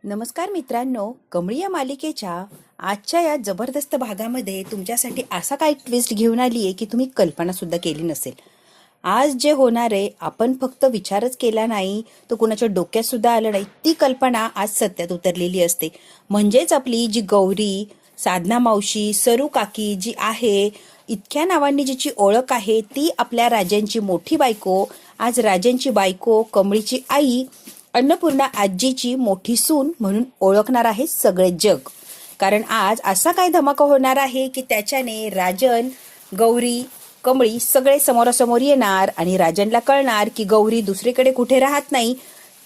नमस्कार मित्रांनो, कमळी या मालिकेच्या आजच्या या जबरदस्त भागामध्ये तुमच्यासाठी असा काही ट्विस्ट घेऊन आली आहे की तुम्ही कल्पना सुद्धा केली नसेल. आज जे होणार आहे आपण फक्त विचारच केला नाही, तो कुणाच्या डोक्यात सुद्धा आलं नाही, ती कल्पना आज सत्यात उतरलेली असते. म्हणजेच आपली जी गौरी, साधना मावशी, सरू काकी जी आहे, इतक्या नावांनी जिची ओळख आहे, ती आपल्या राजांची मोठी बायको, आज राजांची बायको, कमळीची आई, अन्नपूर्णा आजीची मोठी सून म्हणून ओळखणार आहे सगळे जग. कारण आज असा काय धमाका होणार आहे की त्याच्याने राजन, गौरी, कमळी सगळे समोरासमोर येणार आणि राजनला कळणार की गौरी दुसरीकडे कुठे राहत नाही,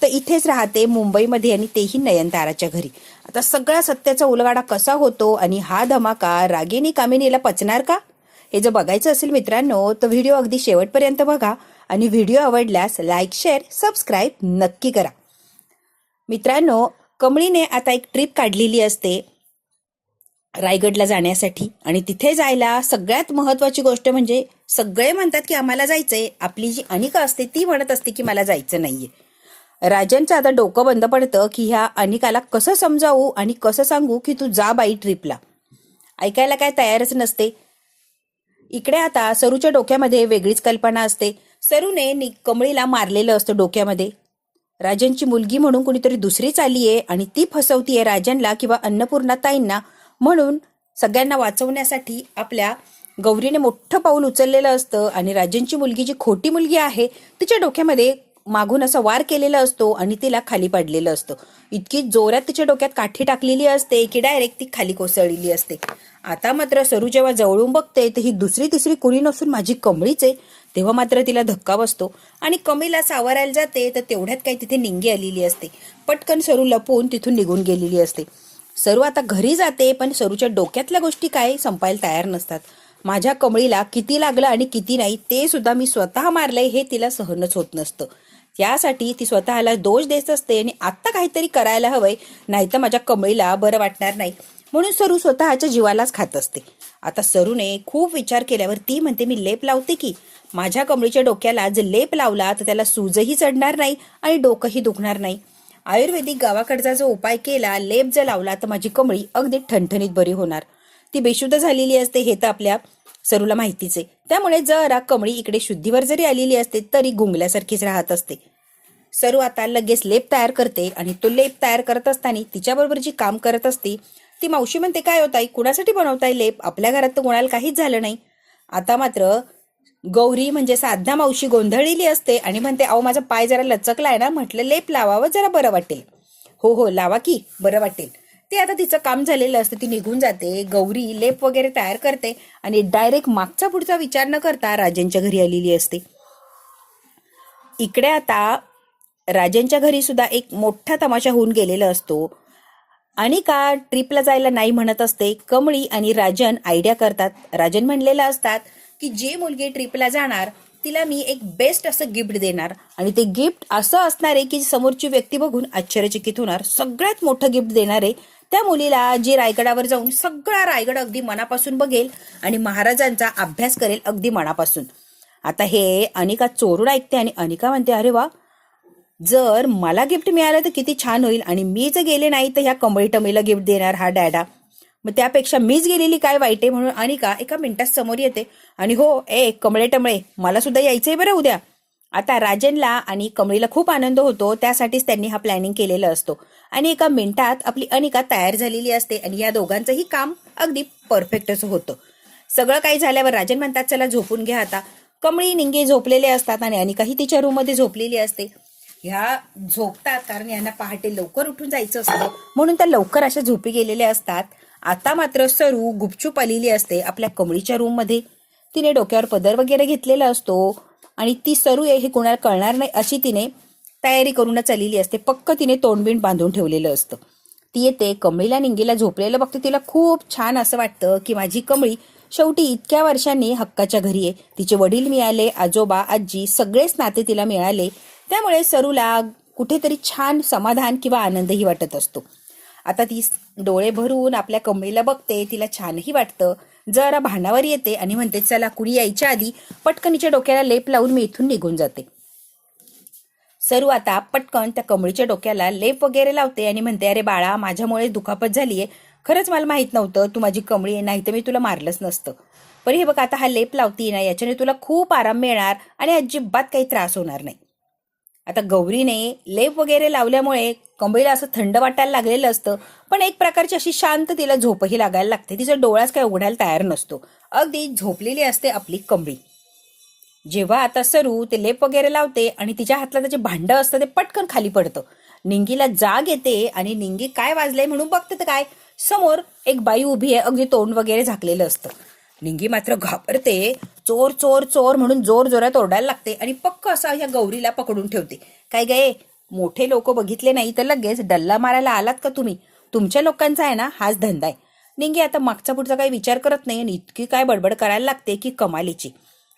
तर इथेच राहते मुंबईमध्ये, आणि तेही नयनताराच्या घरी. आता सगळ्या सत्याचा उलगडा कसा होतो आणि हा धमाका रागिनी कामिनीला पचणार का, हे जर बघायचं असेल मित्रांनो तर व्हिडिओ अगदी शेवटपर्यंत बघा. आणि व्हिडिओ आवडल्यास लाईक, शेअर, सबस्क्राईब नक्की करा. मित्रांनो, कमळीने आता एक ट्रिप काढलेली असते रायगडला जाण्यासाठी, आणि तिथे जायला सगळ्यात महत्वाची गोष्ट म्हणजे सगळे म्हणतात की आम्हाला जायचंय. आपली जी अनिका असते ती म्हणत असते की मला जायचं नाहीये. राजनचं आता डोकं बंद पडतं की ह्या अनिकाला कसं समजावू आणि कसं सांगू की तू जा बाई ट्रिपला. ऐकायला काय तयारच नसते. इकडे आता सरूच्या डोक्यामध्ये वेगळीच कल्पना असते. सरूने कमळीला मारलेलं असतं डोक्यामध्ये. राजनची मुलगी म्हणून कुणीतरी दुसरीच आलीये आणि ती फसवतीये राजनला किंवा अन्नपूर्णा ताईंना. म्हणून सगळ्यांना वाचवण्यासाठी आपल्या गौरीने मोठं पाऊल उचललेलं असतं आणि राजनची मुलगी जी खोटी मुलगी आहे तिच्या डोक्यामध्ये मागून असा वार केलेला असतो आणि तिला खाली पाडलेलं असतं. इतकी जोरात तिच्या डोक्यात काठी टाकलेली असते की डायरेक्ट ती खाली कोसळलेली असते. आता मात्र सरू जेव्हा जवळून बघते तर ही दुसरी तिसरी कुणी नसून माझी कमळीच आहे. तेव्हा मात्र तिला धक्का बसतो आणि कमळीला सावरायला जाते तर तेवढ्यात काही तिथे निंगी आलेली असते. पटकन सरू लपून तिथून निघून गेलेली असते. सरू आता घरी जाते, पण सरूच्या डोक्यातल्या गोष्टी काय संपायला तयार नसतात. माझ्या कमळीला किती लागलं आणि किती नाही ते सुद्धा मी स्वतः मारलंय हे तिला सहनच होत नसतं. त्यासाठी ती स्वतःला दोष देत असते आणि आता काहीतरी करायला हवंय, नाहीतर माझ्या कमळीला बरं वाटणार नाही. म्हणून सरू स्वतःच्या जीवालाच खात असते. आता सरूने खूप विचार केल्यावर ती म्हणते मी लेप लावते की माझ्या कमळीच्या डोक्याला जर लेप लावला तर त्याला सूजही चढणार नाही आणि डोकंही दुखणार नाही. आयुर्वेदिक गावाकडचा जो उपाय केला, लेप जर लावला तर माझी कमळी अगदी ठणठणीत बरी होणार. ती बेशुद्ध झालेली असते हे तर आपल्या सरूला माहितीच आहे. त्यामुळे जरा कमळी इकडे शुद्धीवर जरी आलेली असते तरी गुंगल्यासारखीच राहत असते. सरू आता लगेच लेप तयार करते आणि तो लेप तयार करत असताना तिच्याबरोबर जी काम करत असते ती मावशी म्हणते काय होताय, कुणासाठी बनवताय लेप, आपल्या घरात तर कोणाला काहीच झालं नाही. आता मात्र गौरी म्हणजे साधना मावशी गोंधळलेली असते आणि म्हणते अहो माझा पाय जरा लचकलाय ना, म्हटलं लेप लावावं जरा बरं वाटेल. हो हो लावा की बरं वाटेल. ते आता तिचं काम झालेलं असतं, ती निघून जाते. गौरी लेप वगैरे तयार करते आणि डायरेक्ट मागचा पुढचा विचार न करता राजांच्या घरी आलेली असते. इकडे आता राजांच्या घरी सुद्धा एक मोठा तमाशा होऊन गेलेला असतो. अनिका ट्रिपला जायला नाही म्हणत असते. कमळी आणि राजन आयडिया करतात. राजन म्हणलेलं असतात की जे मुलगी ट्रिपला जाणार तिला मी एक बेस्ट असं गिफ्ट देणार, आणि ते गिफ्ट असं असणार आहे की समोरची व्यक्ती बघून आश्चर्यचकित होणार. सगळ्यात मोठं गिफ्ट देणार आहे त्या मुलीला जी रायगडावर जाऊन सगळा रायगड अगदी मनापासून बघेल आणि महाराजांचा अभ्यास करेल अगदी मनापासून. आता हे अनिका चोरून ऐकते आणि अनिका म्हणते अरे वा, जर मला गिफ्ट मिळालं तर किती छान होईल, आणि मी जर गेले नाही तर ह्या कमळी टमळीला गिफ्ट देणार हा डॅडा, मग त्यापेक्षा मीच गेलेली काय वाईट आहे. म्हणून अनिका एका मिनिटात समोर येते आणि हो ए कमळे टमळे मला सुद्धा यायचंय बरं उद्या. आता राजनला आणि कमळीला खूप आनंद होतो, त्यासाठीच त्यांनी हा प्लॅनिंग केलेला असतो. आणि एका मिनिटात आपली अनिका तयार झालेली असते आणि या दोघांचंही काम अगदी परफेक्टच होतं. सगळं काही झाल्यावर राजन म्हणतात चला झोपून घ्या आता. कमळी निंगे झोपलेले असतात आणि अनिकाही तिच्या रूममध्ये झोपलेली असते. ह्या झोपतात कारण यांना पहाटे लवकर उठून जायचं असतं, म्हणून त्या लवकर अशा झोपी गेलेल्या असतात. आता मात्र सरू गुपचूप आलेली असते आपल्या कमळीच्या रूम मध्ये. तिने डोक्यावर पदर वगैरे घेतलेला असतो आणि ती सरू आहे हे कोणाला कळणार नाही अशी तिने तयारी करूनच आलेली असते. पक्क तिने तोंडबिंड बांधून ठेवलेलं असतं. ती येते, कमळीला निंगीला झोपलेलं बघते. तिला खूप छान असं वाटतं की माझी कमळी शेवटी इतक्या वर्षांनी हक्काच्या घरी आहे. तिचे वडील मिळाले, आजोबा आजी सगळेच नाते तिला मिळाले. त्यामुळे सरूला कुठेतरी छान समाधान किंवा आनंदही वाटत असतो. आता ती डोळे भरून आपल्या कमळीला बघते, तिला छानही वाटतं. जरा भानावर येते आणि म्हणते चला कुणी यायच्या आधी पटकनीच्या डोक्याला लेप लावून मी इथून निघून जाते. सरू आता पटकन त्या कमळीच्या डोक्याला लेप वगैरे लावते आणि म्हणते, अरे बाळा, माझ्यामुळे दुखापत झालीये, खरंच मला माहित नव्हतं तू माझी कमळी आहे, नाही तर मी तुला मारलंच नसतं. पण हे बघ, आता हा लेप लावती ना, याच्याने तुला खूप आराम मिळणार आणि अजिबात काही त्रास होणार नाही. आता गौरीने लेप वगैरे लावल्यामुळे कमळीला असं थंड वाटायला लागलेलं असतं, पण एक प्रकारची अशी शांत तिला झोपही लागायला लागते. तिचा डोळाच काही उघडायला तयार नसतो, अगदी झोपलेली असते आपली कमळी. जेव्हा आता सरू ते लेप वगैरे लावते आणि तिच्या हातला त्याचे भांडं असतं ते पटकन खाली पडतं. निंगीला जाग येते आणि निंगी काय वाजलंय म्हणून बघते, तर काय, समोर एक बाई उभी आहे, अगदी तोंड वगैरे झाकलेलं असतं. निंगी मात्र घाबरते, चोर चोर चोर म्हणून जोर जोरात ओरडायला लागते आणि पक्क असा ह्या गौरीला पकडून ठेवते. काय गे, मोठे लोक बघितले नाही तर लगेच डल्ला मारायला आलात का तुम्ही? तुमच्या लोकांचा आहे ना हाच धंदा आहे. निंगी आता मागचा पुढचा काही विचार करत नाही आणि इतकी काय बडबड करायला लागते की कमालीची.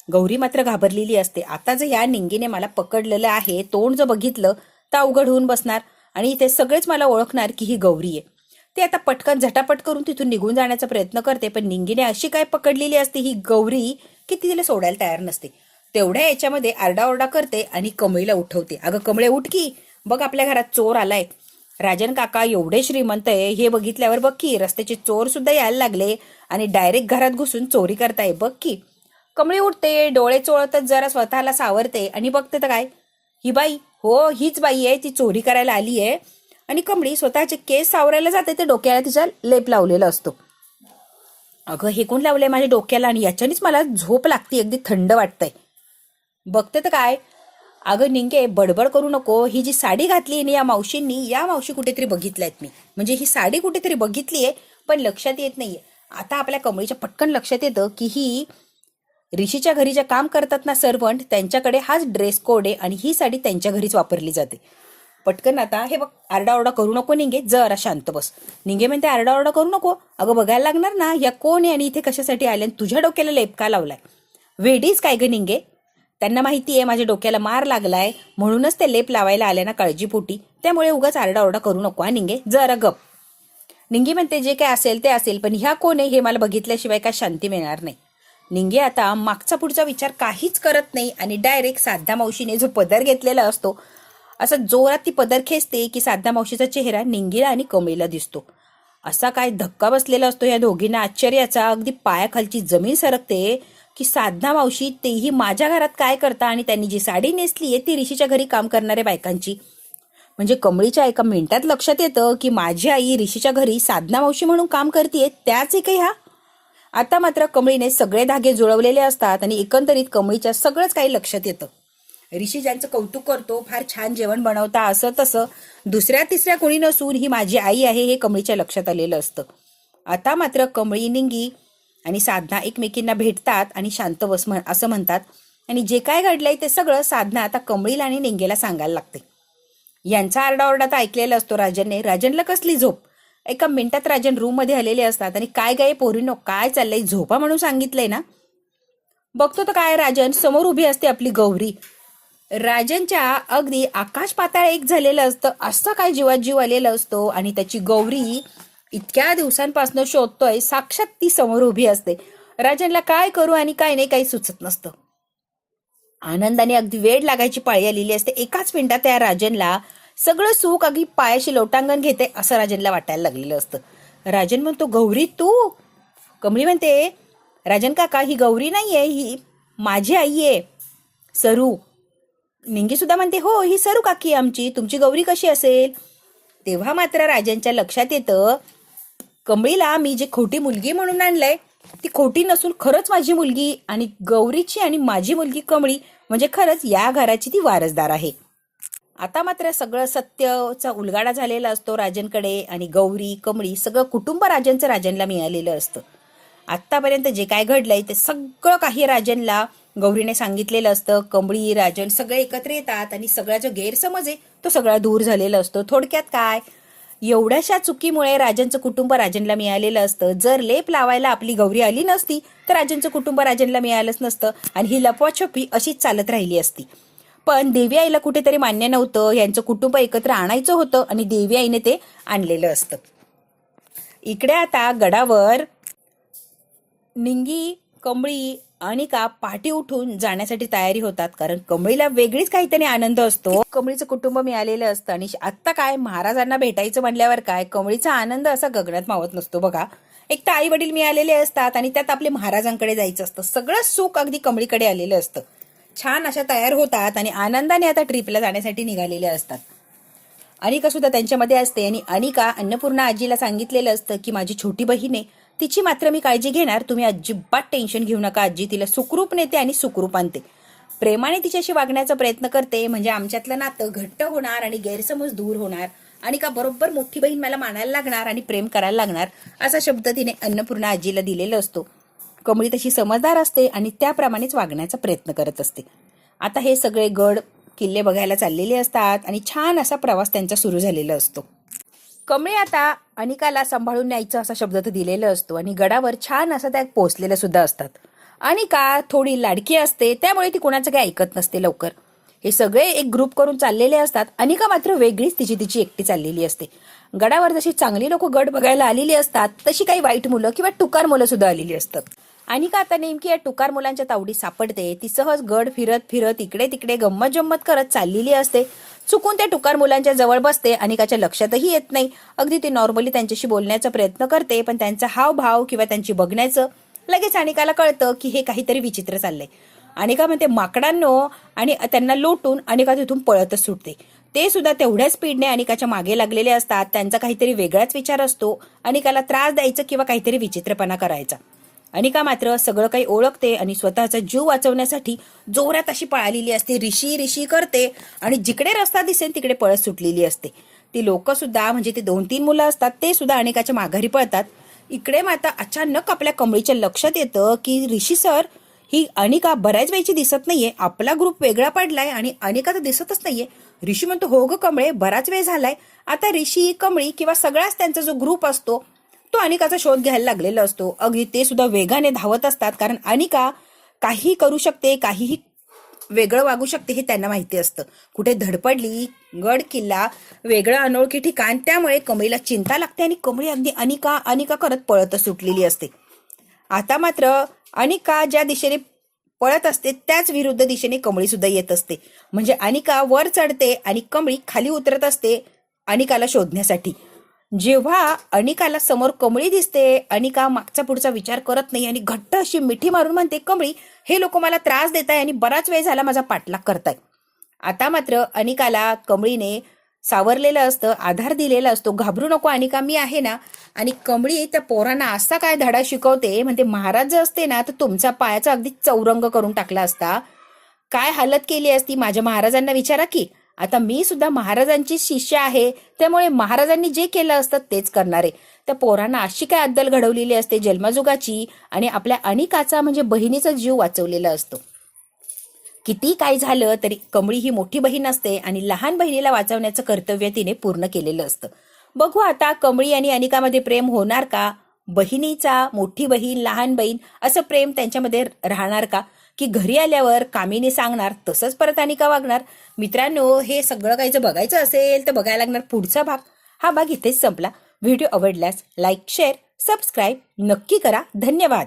गौरी मात्र घाबरलेली असते. आता जर या निंगीने मला पकडलेलं आहे, तोंड जर बघितलं तर अवघड होऊन बसणार आणि ते सगळेच मला ओळखणार की ही गौरी आहे. ते आता पटकन झटापट करून तिथून निघून जाण्याचा प्रयत्न करते, पण निंगीने अशी काय पकडलेली असते ही गौरी की ती तिला सोडायला तयार नसते. तेवढ्या याच्यामध्ये आरडाओरडा करते आणि कमळीला उठवते. अगं कमळे, उठ की, बघ आपल्या घरात चोर आलाय. राजन काका एवढे श्रीमंत आहे, हे बघितल्यावर बघ की रस्त्याचे चोर सुद्धा यायला लागले आणि डायरेक्ट घरात घुसून चोरी करताय, बघ की. कमळी उठते, डोळे चोळतच जरा स्वतःला सावरते आणि बघते तर काय, ही बाई, हो हीच बाई आहे, ती चोरी करायला आली आहे. आणि कमळी स्वतःचे केस सावरायला जाते, ते डोक्याला तिच्या लेप लावलेला असतो. अगं, हे कोण लावलंय माझ्या डोक्याला आणि याच्यानेच मला झोप लागते, अगदी थंड वाटतंय. बघते तर काय, अगं निंगे, बडबड करू नको. ही जी साडी घातली ना या मावशींनी, या मावशी कुठेतरी बघितल्यात मी, म्हणजे ही साडी कुठेतरी बघितलीये पण लक्षात येत नाहीये. आता आपल्या कमळीच्या पटकन लक्षात येतं की ही ऋषीच्या घरी जे काम करतात ना सर्वंट, त्यांच्याकडे हाच ड्रेस कोड आहे आणि ही साडी त्यांच्या घरीच वापरली जाते. पटकन आता हे बघ, आरडाओरडा करू नको निंगे, जरा शांत बस. निंगे म्हणते, आरडाओरडा करू नको, अगं बघायला लागणार ना या कोण आहे आणि इथे कशासाठी आले, तुझ्या डोक्याला लेप का लावलाय? वेडीच काय ग निंगे? त्यांना माहिती आहे माझ्या डोक्याला मार लागलाय म्हणूनच ते लेप लावायला आले ना काळजीपोटी, त्यामुळे उगाच आरडाओरडा करू नको हा निंगे, जरा गप. निंगी म्हणते, जे काय असेल ते असेल, पण ह्या कोण आहे हे मला बघितल्याशिवाय काय शांती मिळणार नाही. निंगे आता मागचा पुढचा विचार काहीच करत नाही आणि डायरेक्ट साधा मावशीने जो पदर घेतलेला असतो असा जोरात ती पदर खेचते की साधा मावशीचा चेहरा निंगीला आणि कमळीला दिसतो. असा काय धक्का बसलेला असतो या दोघींना आश्चर्याचा, अगदी पायाखालची जमीन सरकते की साधा मावशी तेही माझ्या घरात काय करता आणि त्यांनी जी साडी नेसली आहे ती ऋषीच्या घरी काम करणाऱ्या बायकांची. म्हणजे कमळीच्या एका मिनिटात लक्षात येतं की माझी आई ऋषीच्या घरी साधना मावशी म्हणून काम करते, त्याच एक ह्या. आता मात्र कमळीने सगळे धागे जुळवलेले असतात आणि एकंदरीत कमळीच्या सगळंच काही लक्षात येतं. ऋषी ज्यांचं कौतुक करतो, फार छान जेवण बनवता, असं तसं, दुसऱ्या तिसऱ्या कोणी नसून ही माझी आई आहे हे कमळीच्या लक्षात आलेलं असतं. आता मात्र कमळी, निंगी आणि साधना एकमेकींना भेटतात आणि शांत बस असं म्हणतात आणि जे काय घडलंय ते सगळं साधना आता कमळीला आणि निंगेला सांगायला लागते. यांचा आरडाओरडा तर ऐकलेला असतो राजनने. राजनला कसली झोप, एका मिनिटात राजन रूम मध्ये आलेले असतात आणि काय गाय पोरीनो, काय चाललंय, झोपा म्हणून सांगितलंय ना. बघतो तर काय, राजन समोर उभी असते आपली गौरी. राजनच्या अगदी आकाश पाताळ एक झालेलं असतं, असा काय जीवात जीव आलेला असतो आणि त्याची गौरी इतक्या दिवसांपासून शोधतोय, साक्षात ती समोर उभी असते. राजनला काय करू आणि काय नाही काही सुचत नसतं. आनंदाने अगदी वेळ लागायची पाळी आलेली असते. एकाच मिनिटात त्या राजनला सगळं सुख अगदी पायाशी लोटांगण घेते असं राजनला वाटायला लागलेलं असतं. राजन म्हणतो, गौरी तू? कमळी म्हणते, राजन काका, ही गौरी नाहीये, ही माझी आई आहे, सरू. निंगी सुद्धा म्हणते, हो ही सरू काकी आमची, तुमची गौरी कशी असेल? तेव्हा मात्र राजनच्या लक्षात येतं, कमळीला मी जी खोटी मुलगी म्हणून आणलंय ती खोटी नसून खरंच माझी मुलगी आणि गौरीची आणि माझी मुलगी कमळी म्हणजे खरंच या घराची ती वारसदार आहे. आता मात्र सगळं सत्यचा उलगाडा झालेला असतो राजनकडे आणि गौरी, कमळी सगळं कुटुंब राजनचं राजनला मिळालेलं असतं. आत्तापर्यंत जे काय घडलंय ते सगळं काही राजनला गौरीने सांगितलेलं असतं. कमळी, राजन सगळे एकत्र येतात आणि सगळा जो गैरसमज आहे तो सगळा दूर झालेला असतो. थोडक्यात काय, एवढ्याशा चुकीमुळे राजनचं कुटुंब राजनला मिळालेलं असतं. जर लेप लावायला आपली गौरी आली नसती तर राजनचं कुटुंब राजनला मिळालंच नसतं आणि ही लपवाछपी अशीच चालत राहिली असती. पण देवी आईला कुठेतरी मान्य नव्हतं, यांचं कुटुंब एकत्र आणायचं होतं आणि देवी आईने ते आणलेलं असतं. इकडे आता गडावर निंगी, कमळी अनिका पाठी उठून जाण्यासाठी तयारी होतात, कारण कमळीला वेगळीच काहीतरी आनंद असतो. कमळीचं कुटुंब मिळालेलं असतं आणि आता काय महाराजांना भेटायचं म्हणल्यावर काय कमळीचा आनंद असा गगनात मावत नसतो बघा. एक तर आई वडील मिळालेले असतात आणि त्यात आपले महाराजांकडे जायचं असतं. सगळं सुख अगदी कमळीकडे आलेलं असतं. छान अशा तयार होतात आणि आनंदाने आता ट्रिपला जाण्यासाठी निघालेले असतात. अनिका सुद्धा त्यांच्यामध्ये असते आणि अनिका अन्नपूर्णा आजीला सांगितलेलं असतं की माझी छोटी बहीण आहे, तिची मात्र मी काळजी घेणार, तुम्ही अजिबात टेन्शन घेऊ नका आजी, तिला सुखरूप नेते आणि सुखरूप आणते. प्रेमाने तिच्याशी वागण्याचा प्रयत्न करते, म्हणजे आमच्यातलं नातं घट्ट होणार आणि गैरसमज दूर होणार. अनिका बरोबर मोठी बहीण मला मानायला लागणार आणि प्रेम करायला लागणार, असा शब्द तिने अन्नपूर्णा आजीला दिलेला असतो. कमळी तशी समजदार असते आणि त्याप्रमाणेच वागण्याचा प्रयत्न करत असते. आता हे सगळे गड किल्ले बघायला चाललेले असतात आणि छान असा प्रवास त्यांचा सुरू झालेला असतो. कमळी आता अनिकाला सांभाळून न्यायचं असा शब्द तर दिलेला असतो आणि गडावर छान असं त्या पोहोचलेल्या सुद्धा असतात. अनिका थोडी लाडकी असते, त्यामुळे ती कोणाचं काही ऐकत नसते लवकर. हे सगळे एक ग्रुप करून चाललेले असतात. अनिका मात्र वेगळीच तिची एकटी चाललेली असते. गडावर जशी चांगली लोक गड बघायला आलेली असतात, तशी काही वाईट मुलं किंवा टुकार मुलं सुद्धा आलेली असतात. अनिका आता नेमकी या टुकार मुलांच्या तावडीत सापडते. ती सहज गड फिरत फिरत इकडे तिकडे गंमत जम्मत करत चाललेली असते. चुकून त्या टुकार मुलांच्या जवळ बसते. अनिकाच्या लक्षातही येत नाही. अगदी ती नॉर्मली त्यांच्याशी बोलण्याचा प्रयत्न करते, पण त्यांचा हावभाव किंवा त्यांची बघण्याचं लगेच अनिकाला कळतं की हे काहीतरी विचित्र चाललंय. अनिका म्हणते माकडांनो, आणि त्यांना लोटून अनिका तिथून पळतच सुटते. ते सुद्धा तेवढ्या स्पीडने अनिकाच्या मागे लागलेले असतात. त्यांचा काहीतरी वेगळाच विचार असतो, अनिकाला त्रास द्यायचा किंवा काहीतरी विचित्रपणा करायचा. अनिका मात्र सगळं काही ओळखते आणि स्वतःचा जीव वाचवण्यासाठी जोरात अशी पळालेली असते. रिशी रिशी करते आणि जिकडे रस्ता दिसेल तिकडे पळत सुटलेली असते. ती लोक सुद्धा, म्हणजे ते 2-3 मुलं असतात, ते सुद्धा अनिकाच्या माघारी पळतात. इकडे मात्र अचानक आपल्या कमळीच्या लक्षात येतं की ऋषी सर, ही अनिका बऱ्याच वेळची दिसत नाहीये, आपला ग्रुप वेगळा पडलाय आणि अनिका तर दिसतच नाहीये. ऋषी म्हणतो हो ग कमळे, बराच वेळ झालाय. आता ऋषी, कमळी किंवा सगळाच त्यांचा जो ग्रुप असतो तो अनिकाचा शोध घ्यायला लागलेला असतो. अगदी ते सुद्धा वेगाने धावत असतात, कारण अनिका काही करू शकते, काहीही वेगळं वागू शकते हे त्यांना माहिती असतं. कुठे धडपडली, गड किल्ला वेगळं अनोळखी ठिकाण, त्यामुळे कमळीला चिंता लागते आणि कमळी अगदी अनिका अनिका करत पळतच सुटलेली असते. आता मात्र अनिका ज्या दिशेने पळत असते त्याच विरुद्ध दिशेने कमळी सुद्धा येत असते. म्हणजे अनिका वर चढते आणि कमळी खाली उतरत असते अनिकाला शोधण्यासाठी. जेव्हा अनिकाला समोर कमळी दिसते, अनिका मागचा पुढचा विचार करत नाही आणि घट्ट अशी मिठी मारून म्हणते, कमळी, हे लोक मला त्रास देत आहे आणि बराच वेळ झाला माझा पाठलाग करताय. आता मात्र अनिकाला कमळीने सावरलेलं असतं, आधार दिलेला असतो. घाबरू नको अनिका, मी आहे ना. आणि कमळी त्या पोरांना असा काय धडा शिकवते, म्हणजे महाराज जर असते ना तर तुमचा पायाचा अगदी चौरंग करून टाकला असता. काय हालत केली असती माझ्या महाराजांना विचारा की. आता मी सुद्धा महाराजांची शिष्य आहे, त्यामुळे महाराजांनी जे केलं असतं तेच करणारे. त्या पोरांना अशी काय अद्दल घडवलेली असते जन्मजुगाची, आणि आपल्या अनिकाचा म्हणजे बहिणीचा जीव वाचवलेला असतो. किती काय झालं तरी कमळी ही मोठी बहीण असते आणि लहान बहिणीला वाचवण्याचं कर्तव्य तिने पूर्ण केलेलं असतं. बघू आता कमळी आणि अनिकामध्ये प्रेम होणार का? बहिणीचा मोठी बहीण लहान बहीण असं प्रेम त्यांच्यामध्ये राहणार का? की घरी आल्यावर कामीने सांगणार तसंच परत अनिका वागणार? मित्रांनो, हे सगळं काही जर बघायचं असेल तर बघायला लागणार पुढचा भाग. हा भाग इथेच संपला. व्हिडिओ आवडल्यास लाईक, शेअर, सबस्क्राईब नक्की करा. धन्यवाद.